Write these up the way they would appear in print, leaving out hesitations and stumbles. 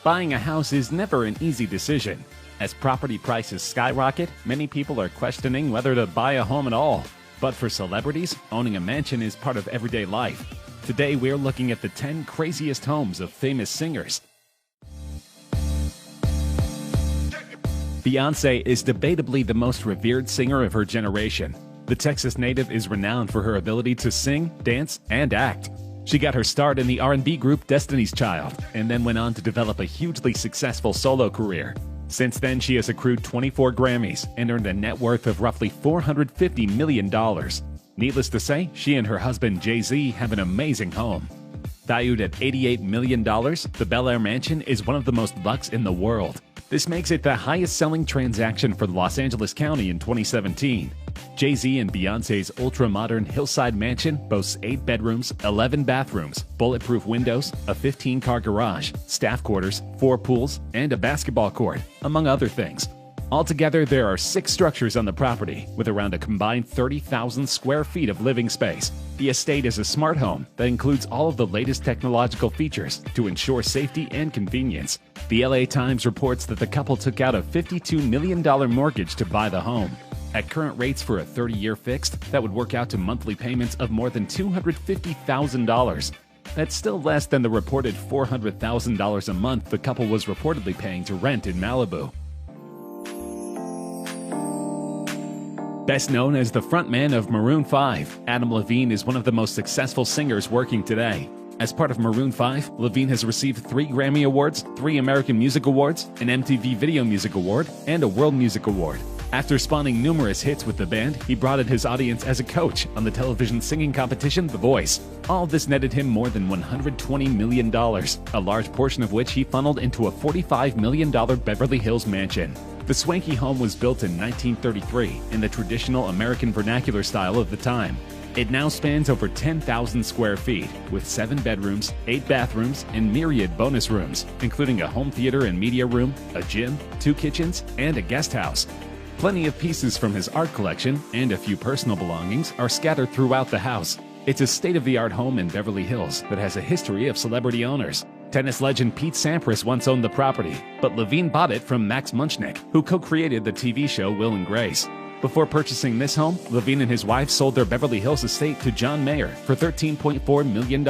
Buying a house is never an easy decision. As property prices skyrocket, many people are questioning whether to buy a home at all. But for celebrities, owning a mansion is part of everyday life. Today, we're looking at the 10 craziest homes of famous singers. Beyoncé is debatably the most revered singer of her generation. The Texas native is renowned for her ability to sing, dance, and act. She got her start in the R&B group Destiny's Child, and then went on to develop a hugely successful solo career. Since then, she has accrued 24 Grammys and earned a net worth of roughly $450 million. Needless to say, she and her husband Jay-Z have an amazing home. Valued at $88 million, the Bel Air mansion is one of the most luxe in the world. This makes it the highest-selling transaction for Los Angeles County in 2017. Jay-Z and Beyoncé's ultra-modern hillside mansion boasts 8 bedrooms, 11 bathrooms, bulletproof windows, a 15-car garage, staff quarters, 4 pools, and a basketball court, among other things. Altogether, there are 6 structures on the property, with around a combined 30,000 square feet of living space. The estate is a smart home that includes all of the latest technological features to ensure safety and convenience. The LA Times reports that the couple took out a $52 million mortgage to buy the home. At current rates for a 30-year fixed, that would work out to monthly payments of more than $250,000. That's still less than the reported $400,000 a month the couple was reportedly paying to rent in Malibu. Best known as the frontman of Maroon 5, Adam Levine is one of the most successful singers working today. As part of Maroon 5, Levine has received 3 Grammy Awards, 3 American Music Awards, an MTV Video Music Award, and a World Music Award. After spawning numerous hits with the band, he brought in his audience as a coach on the television singing competition The Voice. All of this netted him more than $120 million, a large portion of which he funneled into a $45 million Beverly Hills mansion. The swanky home was built in 1933 in the traditional American vernacular style of the time. It now spans over 10,000 square feet, with 7 bedrooms, 8 bathrooms, and myriad bonus rooms, including a home theater and media room, a gym, 2 kitchens, and a guest house. Plenty of pieces from his art collection and a few personal belongings are scattered throughout the house. It's a state-of-the-art home in Beverly Hills that has a history of celebrity owners. Tennis legend Pete Sampras once owned the property, but Levine bought it from Max Munchnick, who co-created the TV show Will and Grace. Before purchasing this home, Levine and his wife sold their Beverly Hills estate to John Mayer for $13.4 million.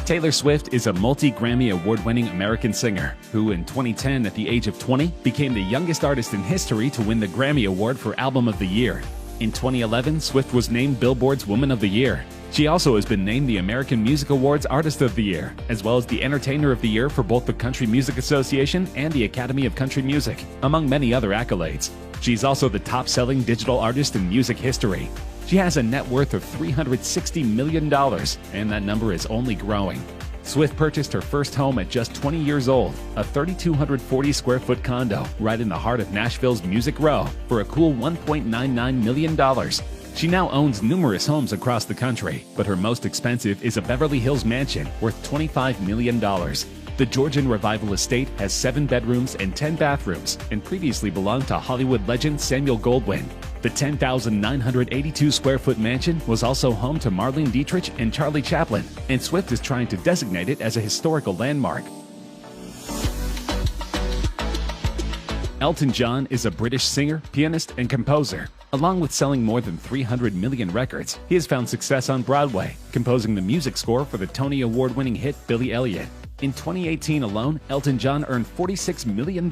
Taylor Swift is a multi-Grammy award-winning American singer who, in 2010, at the age of 20, became the youngest artist in history to win the Grammy Award for Album of the Year. In 2011, Swift was named Billboard's Woman of the Year. She also has been named the American Music Awards Artist of the Year, as well as the Entertainer of the Year for both the Country Music Association and the Academy of Country Music, among many other accolades. She's also the top-selling digital artist in music history. She has a net worth of $360 million, and that number is only growing. Swift purchased her first home at just 20 years old, a 3,240 square foot condo right in the heart of Nashville's Music Row, for a cool $1.99 million. She now owns numerous homes across the country, but her most expensive is a Beverly Hills mansion worth $25 million. The Georgian Revival Estate has 7 bedrooms and 10 bathrooms and previously belonged to Hollywood legend Samuel Goldwyn. The 10,982 square foot mansion was also home to Marlene Dietrich and Charlie Chaplin, and Swift is trying to designate it as a historical landmark. Elton John is a British singer, pianist, and composer. Along with selling more than 300 million records, he has found success on Broadway, composing the music score for the Tony Award-winning hit Billy Elliot. In 2018 alone, Elton John earned $46 million,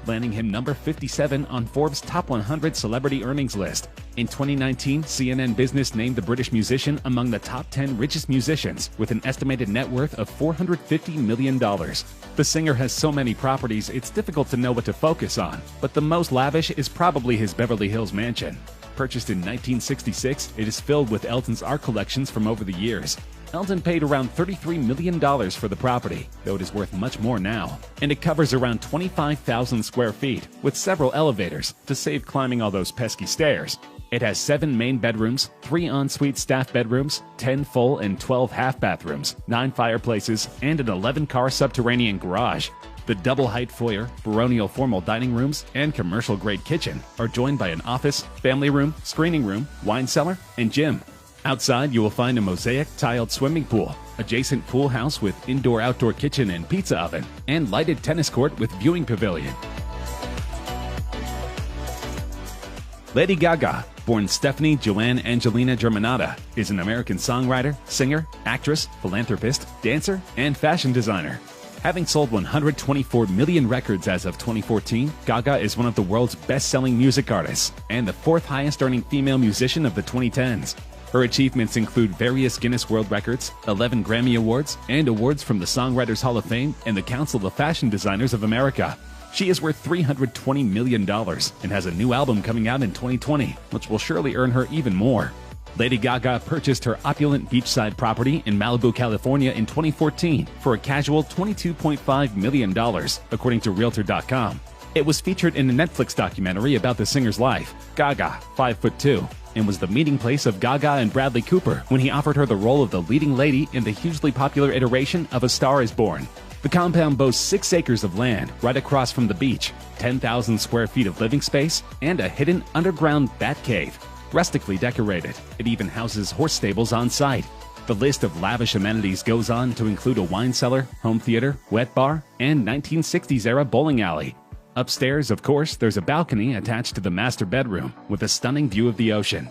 landing him number 57 on Forbes' Top 100 Celebrity Earnings list. In 2019, CNN Business named the British musician among the top 10 richest musicians, with an estimated net worth of $450 million. The singer has so many properties, it's difficult to know what to focus on, but the most lavish is probably his Beverly Hills mansion. Purchased in 1966, it is filled with Elton's art collections from over the years. Elton paid around $33 million for the property, though it is worth much more now. And it covers around 25,000 square feet, with several elevators, to save climbing all those pesky stairs. It has 7 main bedrooms, 3 ensuite staff bedrooms, 10 full and 12 half bathrooms, 9 fireplaces, and an 11-car subterranean garage. The double-height foyer, baronial formal dining rooms, and commercial-grade kitchen are joined by an office, family room, screening room, wine cellar, and gym. Outside, you will find a mosaic tiled swimming pool, adjacent pool house with indoor-outdoor kitchen and pizza oven, and lighted tennis court with viewing pavilion. Lady Gaga, born Stephanie Joanne Angelina Germanotta, is an American songwriter, singer, actress, philanthropist, dancer, and fashion designer. Having sold 124 million records as of 2014, Gaga is one of the world's best-selling music artists and the fourth highest-earning female musician of the 2010s. Her achievements include various Guinness World Records, 11 Grammy Awards, and awards from the Songwriters Hall of Fame and the Council of Fashion Designers of America. She is worth $320 million and has a new album coming out in 2020, which will surely earn her even more. Lady Gaga purchased her opulent beachside property in Malibu, California in 2014 for a casual $22.5 million, according to Realtor.com. It was featured in a Netflix documentary about the singer's life, Gaga, 5'2", and was the meeting place of Gaga and Bradley Cooper when he offered her the role of the leading lady in the hugely popular iteration of A Star is Born. The compound boasts 6 acres of land right across from the beach, 10,000 square feet of living space, and a hidden underground bat cave. Rustically decorated, it even houses horse stables on site. The list of lavish amenities goes on to include a wine cellar, home theater, wet bar, and 1960s-era bowling alley. Upstairs, of course, there's a balcony attached to the master bedroom with a stunning view of the ocean.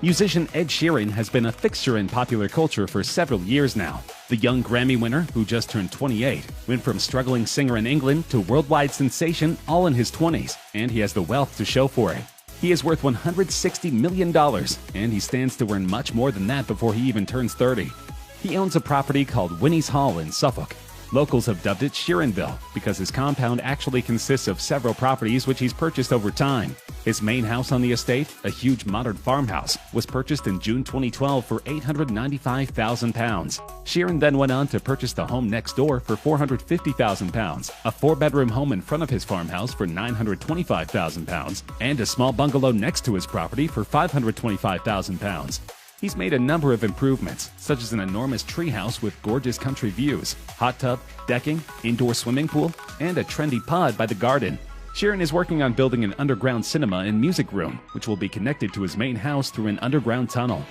Musician Ed Sheeran has been a fixture in popular culture for several years now. The young Grammy winner, who just turned 28, went from struggling singer in England to worldwide sensation all in his 20s, and he has the wealth to show for it. He is worth $160 million, and he stands to earn much more than that before he even turns 30. He owns a property called Winnie's Hall in Suffolk. Locals have dubbed it Sheeranville because his compound actually consists of several properties which he's purchased over time. His main house on the estate, a huge modern farmhouse, was purchased in June 2012 for £895,000. Sheeran then went on to purchase the home next door for £450,000, a 4-bedroom home in front of his farmhouse for £925,000, and a small bungalow next to his property for £525,000. He's made a number of improvements, such as an enormous treehouse with gorgeous country views, hot tub, decking, indoor swimming pool, and a trendy pod by the garden. Sheeran is working on building an underground cinema and music room, which will be connected to his main house through an underground tunnel.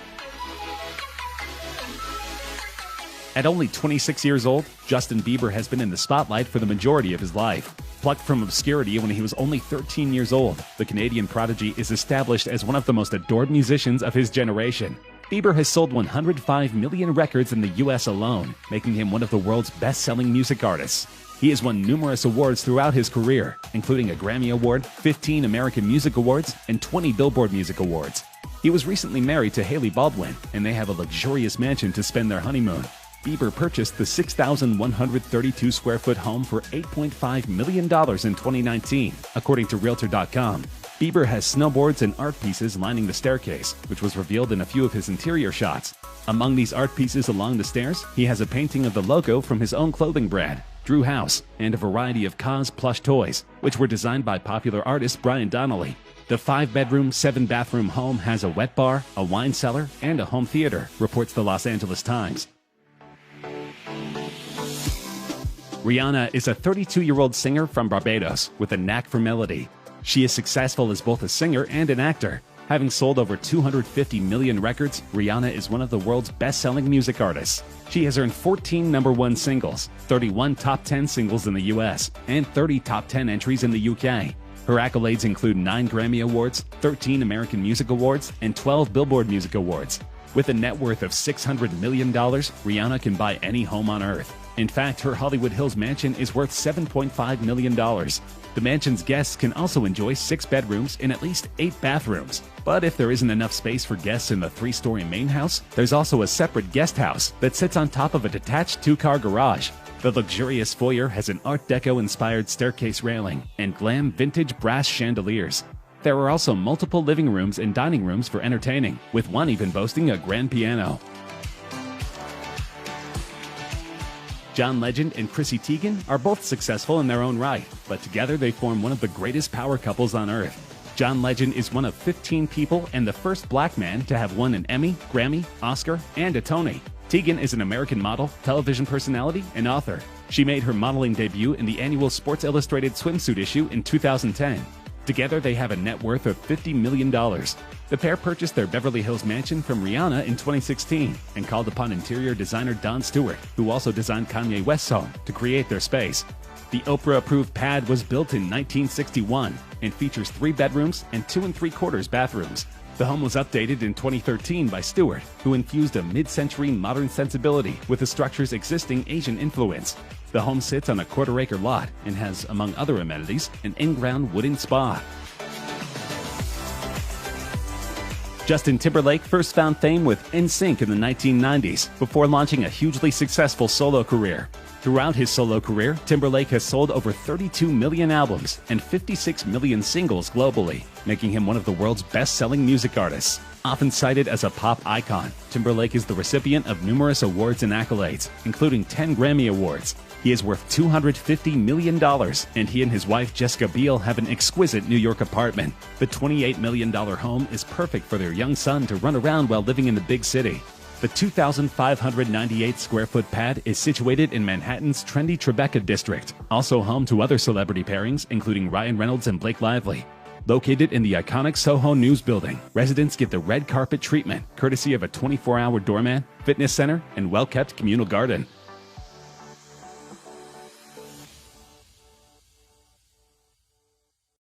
At only 26 years old, Justin Bieber has been in the spotlight for the majority of his life. Plucked from obscurity when he was only 13 years old, the Canadian prodigy is established as one of the most adored musicians of his generation. Bieber has sold 105 million records in the US alone, making him one of the world's best-selling music artists. He has won numerous awards throughout his career, including a Grammy Award, 15 American Music Awards, and 20 Billboard Music Awards. He was recently married to Hailey Baldwin, and they have a luxurious mansion to spend their honeymoon. Bieber purchased the 6,132 square foot home for $8.5 million in 2019, according to Realtor.com. Bieber has snowboards and art pieces lining the staircase, which was revealed in a few of his interior shots. Among these art pieces along the stairs, he has a painting of the logo from his own clothing brand, Drew House, and a variety of Cos plush toys, which were designed by popular artist Brian Donnelly. The 5-bedroom, 7-bathroom home has a wet bar, a wine cellar, and a home theater, reports the Los Angeles Times. Rihanna is a 32-year-old singer from Barbados with a knack for melody. She is successful as both a singer and an actor. Having sold over 250 million records, Rihanna is one of the world's best-selling music artists. She has earned 14 #1 singles, 31 top 10 singles in the US, and 30 top 10 entries in the UK. Her accolades include 9 Grammy Awards, 13 American Music Awards, and 12 Billboard Music Awards. With a net worth of $600 million, Rihanna can buy any home on earth. In fact, her Hollywood Hills mansion is worth $7.5 million. The mansion's guests can also enjoy 6 bedrooms and at least 8 bathrooms. But if there isn't enough space for guests in the 3-story main house, there's also a separate guest house that sits on top of a detached 2-car garage. The luxurious foyer has an Art Deco-inspired staircase railing and glam vintage brass chandeliers. There are also multiple living rooms and dining rooms for entertaining, with one even boasting a grand piano. John Legend and Chrissy Teigen are both successful in their own right, but together they form one of the greatest power couples on earth. John Legend is one of 15 people and the first black man to have won an Emmy, Grammy, Oscar, and a Tony. Teigen is an American model, television personality, and author. She made her modeling debut in the annual Sports Illustrated swimsuit issue in 2010. Together, they have a net worth of $50 million. The pair purchased their Beverly Hills mansion from Rihanna in 2016 and called upon interior designer Don Stewart, who also designed Kanye West's home, to create their space. The Oprah-approved pad was built in 1961 and features 3 bedrooms and 2 3/4 bathrooms. The home was updated in 2013 by Stewart, who infused a mid-century modern sensibility with the structure's existing Asian influence. The home sits on a quarter-acre lot and has, among other amenities, an in-ground wooden spa. Justin Timberlake first found fame with NSYNC in the 1990s before launching a hugely successful solo career. Throughout his solo career, Timberlake has sold over 32 million albums and 56 million singles globally, making him one of the world's best-selling music artists. Often cited as a pop icon, Timberlake is the recipient of numerous awards and accolades, including 10 Grammy Awards. He is worth $250 million, and he and his wife Jessica Biel have an exquisite New York apartment. The $28 million home is perfect for their young son to run around while living in the big city. The 2,598 square foot pad is situated in Manhattan's trendy Tribeca district, also home to other celebrity pairings, including Ryan Reynolds and Blake Lively. Located in the iconic Soho News building, residents get the red carpet treatment, courtesy of a 24-hour doorman, fitness center, and well-kept communal garden.